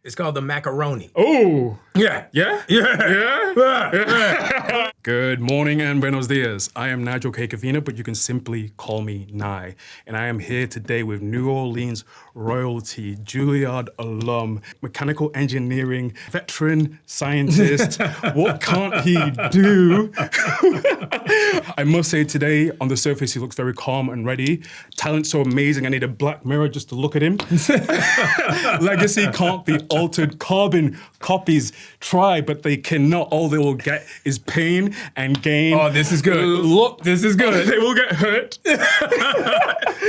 It's called the macaroni. Oh. Yeah. Yeah? Yeah. Yeah? Good morning and buenos dias. I am Nigel K. Cavina, but you can simply call me Nye. And I am here today with New Orleans royalty, Juilliard alum, mechanical engineering, veteran scientist. What can't he do? I must say today, on the surface, he looks very calm and ready. Talent so amazing, I need a black mirror just to look at him. Legacy can't be altered. Carbon copies try, but they cannot. All they will get is pain and gain. Oh, this is good. Look, This is good. they will get hurt.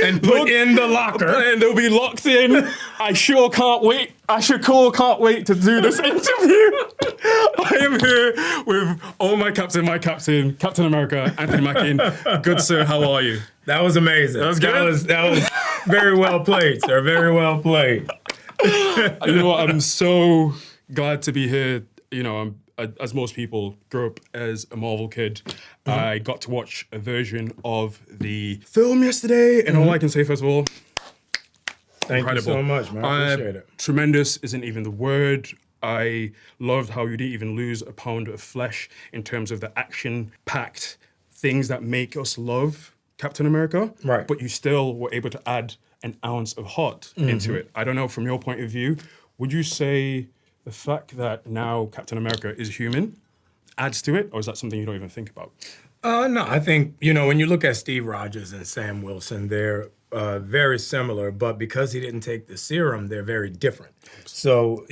And put in the locker. And they'll be locked in. I sure can't wait. Can't wait to do this interview. I am here with Captain America, Anthony Mackie. Good sir, how are you? That was amazing. That was good? That was very well played, sir. Very well played. You know what? I'm so glad to be here. You know, as most people grew up as a Marvel kid, I got to watch a version of the film yesterday, and all I can say, first of all, Thank you so much, man. I appreciate it. Tremendous isn't even the word. I loved how you didn't even lose a pound of flesh in terms of the action-packed things that make us love Captain America. Right. But you still were able to add an ounce of heart into it. I don't know, from your point of view, would you say the fact that now Captain America is human adds to it, or is that something you don't even think about? No, I think, when you look at Steve Rogers and Sam Wilson, they're very similar, but because he didn't take the serum, they're very different. So,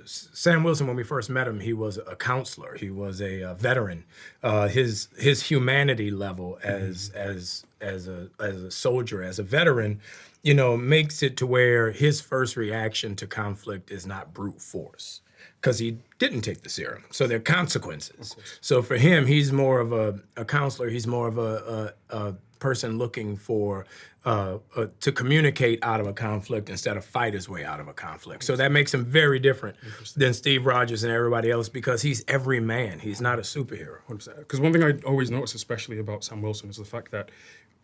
Sam Wilson, when we first met him, he was a counselor. He was a veteran. His humanity level as a soldier, as a veteran, makes it to where his first reaction to conflict is not brute force, because he didn't take the serum. So there are consequences. So for him, he's more of a counselor. He's more of a person looking for to communicate out of a conflict instead of fight his way out of a conflict. So that makes him very different than Steve Rogers and everybody else, because he's every man. He's not a superhero. Because one thing I always notice, especially about Sam Wilson, is the fact that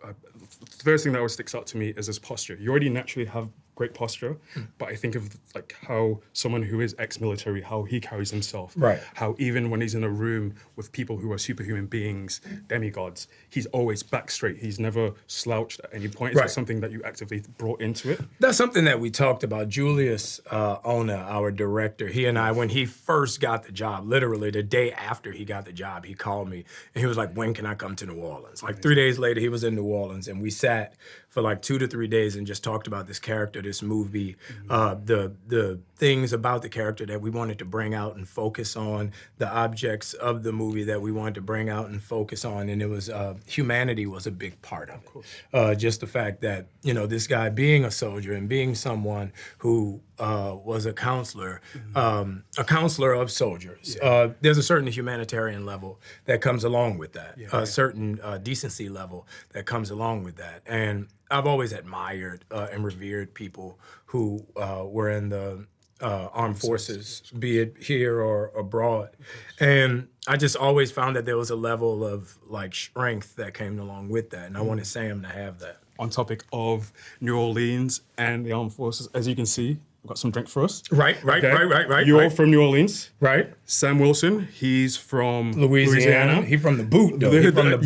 the first thing that always sticks out to me is his posture. You already naturally have great posture, but I think of like how someone who is ex-military, how he carries himself. Right. How even when he's in a room with people who are superhuman beings, demigods, he's always back straight. He's never slouched at any point. Is that something that you actively brought into it? That's something that we talked about. Julius Ona, our director, he and I, when he first got the job, literally the day after he got the job, he called me and he was like, when can I come to New Orleans? Like 3 days later, he was in New Orleans, and we sat for like 2 to 3 days and just talked about this character, this movie, the things about the character that we wanted to bring out and focus on, the objects of the movie that we wanted to bring out and focus on, and it was humanity was a big part of it. Just the fact that this guy being a soldier and being someone who was a counselor of soldiers. There's a certain humanitarian level that comes along with that, a certain decency level that comes along with that, and I've always admired and revered people who were in the armed forces, be it here or abroad. And I just always found that there was a level of like strength that came along with that. And I wanted Sam to have that. On topic of New Orleans and the armed forces, as you can see, we've got some drink for us. Right. You're from New Orleans. Right. Sam Wilson, he's from Louisiana. He from the boot, though. He from the boot.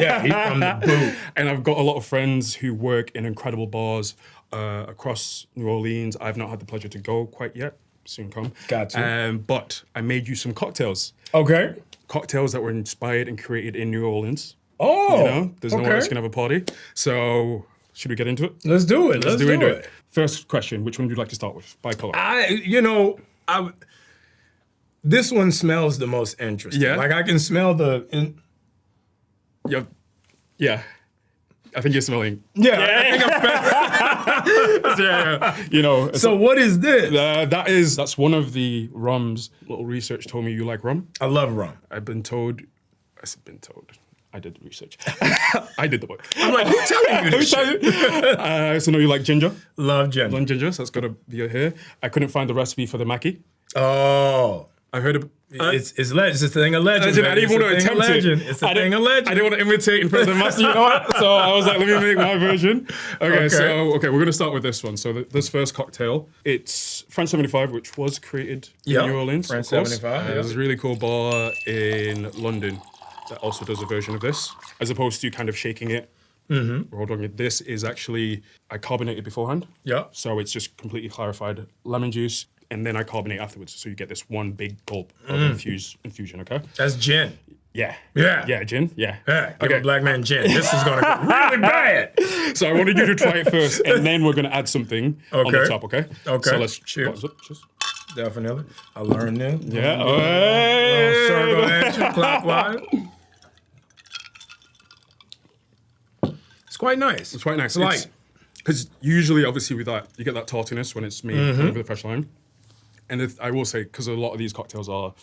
Yeah, he from the boot. And I've got a lot of friends who work in incredible bars across New Orleans. I've not had the pleasure to go quite yet. Soon come. Gotcha. But I made you some cocktails. Okay. Cocktails that were inspired and created in New Orleans. Oh, There's no one else can have a party. So should we get into it? Let's do it. Let's do it. First question, which one would you like to start with? By color. This one smells the most interesting. Yeah? Like I can smell Yeah. I think you're smelling. Yeah. I think I'm yeah. So what is this? That's one of the rums. Little research told me you like rum. I love rum. I did the research. I did the work. I'm like, who's telling you this shit? So know you like ginger? Love ginger. Love ginger, so that's got to be here. I couldn't find the recipe for the Mackie. Oh. I've heard of. It's legend. It's a thing of legend. I didn't even want to attempt it. It's a thing of legend. I didn't want to imitate in front of the master, you know what? So I was like, let me make my version. Okay, we're gonna start with this one. So this first cocktail, it's French 75, which was created in New Orleans. French 75. Yeah. There's a really cool bar in London that also does a version of this, as opposed to kind of shaking it. Raw dogging it. This is actually I carbonated beforehand. Yeah. So it's just completely clarified lemon juice, and then I carbonate afterwards, so you get this one big gulp of infusion. Okay. That's gin. Yeah. Yeah. Yeah, gin. Yeah. Yeah. Give a black man gin. This is gonna get really bad. So I wanted you to try it first, and then we're gonna add something on the top. Okay. Okay. So let's cheers. Cheers. Definitely. I learned this. Yeah. Little circle action, clockwise. It's quite nice. It's quite nice. It's light. Because usually, obviously, with that, you get that tartiness when it's made with a fresh lime. And I will say, because a lot of these cocktails are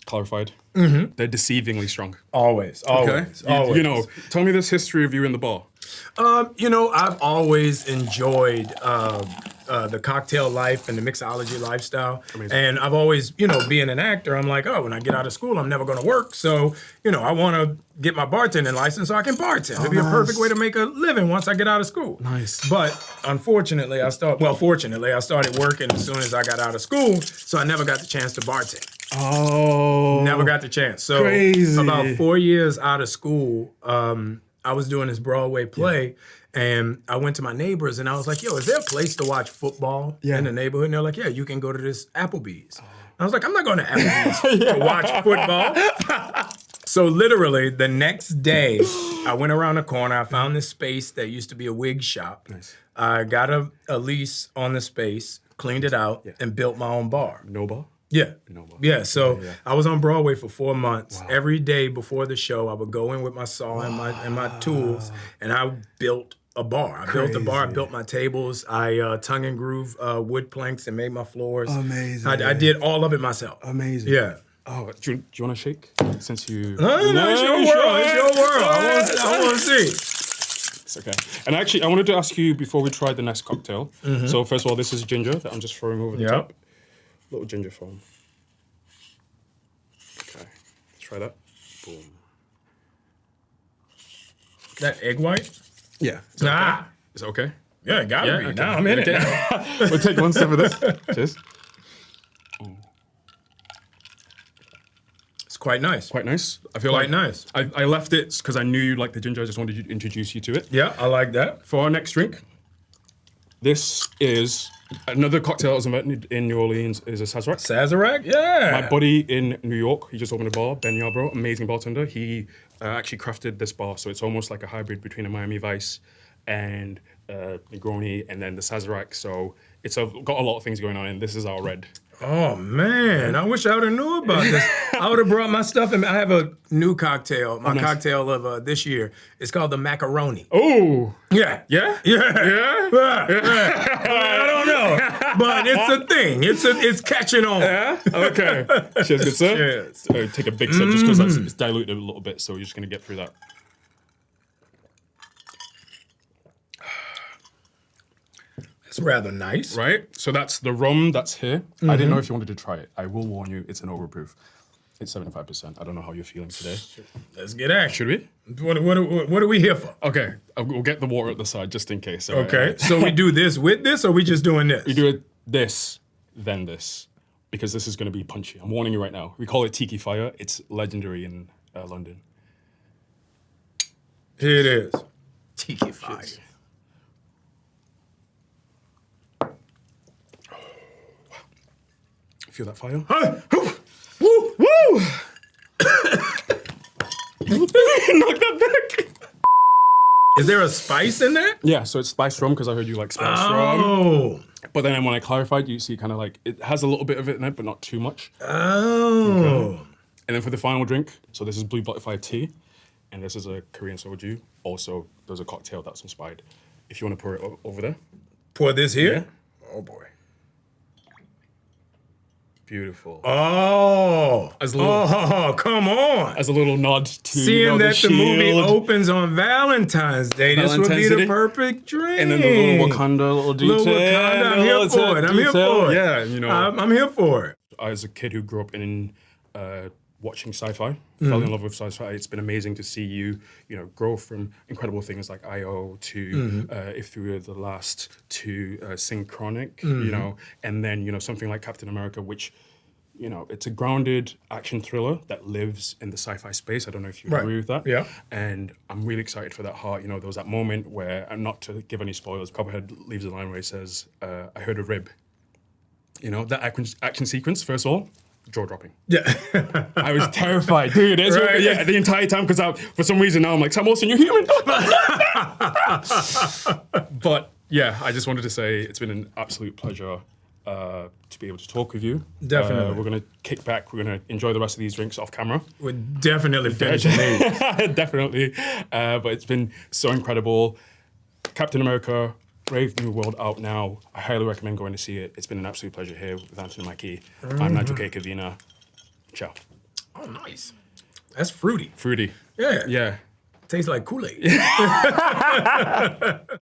clarified, they're deceivingly strong. Always. Always. You know, tell me this history of you in the bar. You know, I've always enjoyed the cocktail life and the mixology lifestyle. Amazing. And I've always, you know, being an actor, I'm like, oh, when I get out of school, I'm never going to work. So, you know, I want to get my bartending license so I can bartend. It'd be a perfect way to make a living once I get out of school. Nice. But unfortunately, fortunately, I started working as soon as I got out of school. So I never got the chance to bartend. Oh. Never got the chance. So crazy. About 4 years out of school, I was doing this Broadway play, and I went to my neighbors, and I was like, yo, is there a place to watch football in the neighborhood? And they're like, yeah, you can go to this Applebee's. I was like, I'm not going to Applebee's to watch football. So literally, the next day, I went around the corner, I found this space that used to be a wig shop. Nice. I got a lease on the space, cleaned it out, and built my own bar. No bar? Yeah. No bar. Yeah, so I was on Broadway for 4 months. Wow. Every day before the show, I would go in with my saw and my tools, and I built a bar. I built a bar, I built my tables, I tongue and groove wood planks and made my floors. Amazing. I did all of it myself. Amazing. Yeah. Oh, do you want to shake? Since you... No, it's your world. It's your world. I want to see. It's okay. And actually, I wanted to ask you before we try the next cocktail. So first of all, this is ginger that I'm just throwing over the top. Little ginger foam. Okay, let's try that. Boom. That egg white? Yeah. Nah. Is it okay? Yeah, it gotta be. Okay. Now I'm in it. Now. We'll take one sip of this. Cheers. It's quite nice. Quite nice. I feel Quite like nice. I left it because I knew you liked the ginger. I just wanted to introduce you to it. Yeah, I like that. For our next drink, this is another cocktail that was invented in New Orleans. Is a Sazerac. Sazerac? Yeah. My buddy in New York, he just opened a bar, Ben Yarbrough, amazing bartender. He actually crafted this bar, so it's almost like a hybrid between a Miami Vice and Negroni, and then the Sazerac. So it's got a lot of things going on, and this is our red. Oh man, I wish I would have knew about this. I would have brought my stuff, and I have a new cocktail. My cocktail of this year. It's called the macaroni. Oh, Yeah. yeah, Yeah. I don't know, but it's a thing. It's catching on. yeah. Okay. Cheers, good sir. Cheers. Take a big sip just because it's diluted a little bit, so you're just gonna get through that. It's rather nice. Right? So that's the rum that's here. I didn't know if you wanted to try it. I will warn you, it's an overproof. It's 75%. I don't know how you're feeling today. Let's get at it. Should we? What are we here for? Okay, we'll get the water at the side just in case. All right, Okay, all right. so we do this with this, or we just doing this? We do it this, then this, because this is going to be punchy. I'm warning you right now. We call it Tiki Fire. It's legendary in London. Here it is. Tiki Fire. Feel that fire? Woo! Woo! Knock that back. Is there a spice in that? Yeah, so it's spiced rum because I heard you like spiced rum. Oh. But then when I clarified, you see kind of like, it has a little bit of it in it, but not too much. Oh. And then for the final drink, so this is Blue Butterfly tea, and this is a Korean soju. Also, there's a cocktail that's inspired. If you want to pour it over there. Pour this here? Yeah. Oh boy. Beautiful. Oh. Come on. As a little nod to Seeing that the movie shield. opens on Valentine's Day, this would be Valentine's the Day. perfect drink. And then the little Wakanda, little detail. Little Wakanda, I'm here for it. I'm here for it. Yeah, you know. I'm here for it. as a kid who grew up in watching sci-fi, fell in love with sci-fi. It's been amazing to see you, grow from incredible things like I.O. to if you were the last to Synchronic, and then something like Captain America, which it's a grounded action thriller that lives in the sci-fi space. I don't know if you agree with that. Yeah. And I'm really excited for that heart. There was that moment where, and not to give any spoilers, Copperhead leaves a line where he says, I heard a rib. That action sequence, first of all, jaw-dropping. Yeah. I was terrified, dude. The entire time, because for some reason now I'm like, Sam Wilson, you're human. But yeah, I just wanted to say it's been an absolute pleasure to be able to talk with you. Definitely. We're going to kick back. We're going to enjoy the rest of these drinks off camera. We're definitely finishing these. Definitely. But it's been so incredible. Captain America, Brave New World out now. I highly recommend going to see it. It's been an absolute pleasure here with Anthony Mackie. I'm Nigel K. Kavina. Ciao. Oh, nice. That's fruity. Fruity. Yeah. Yeah. Tastes like Kool-Aid.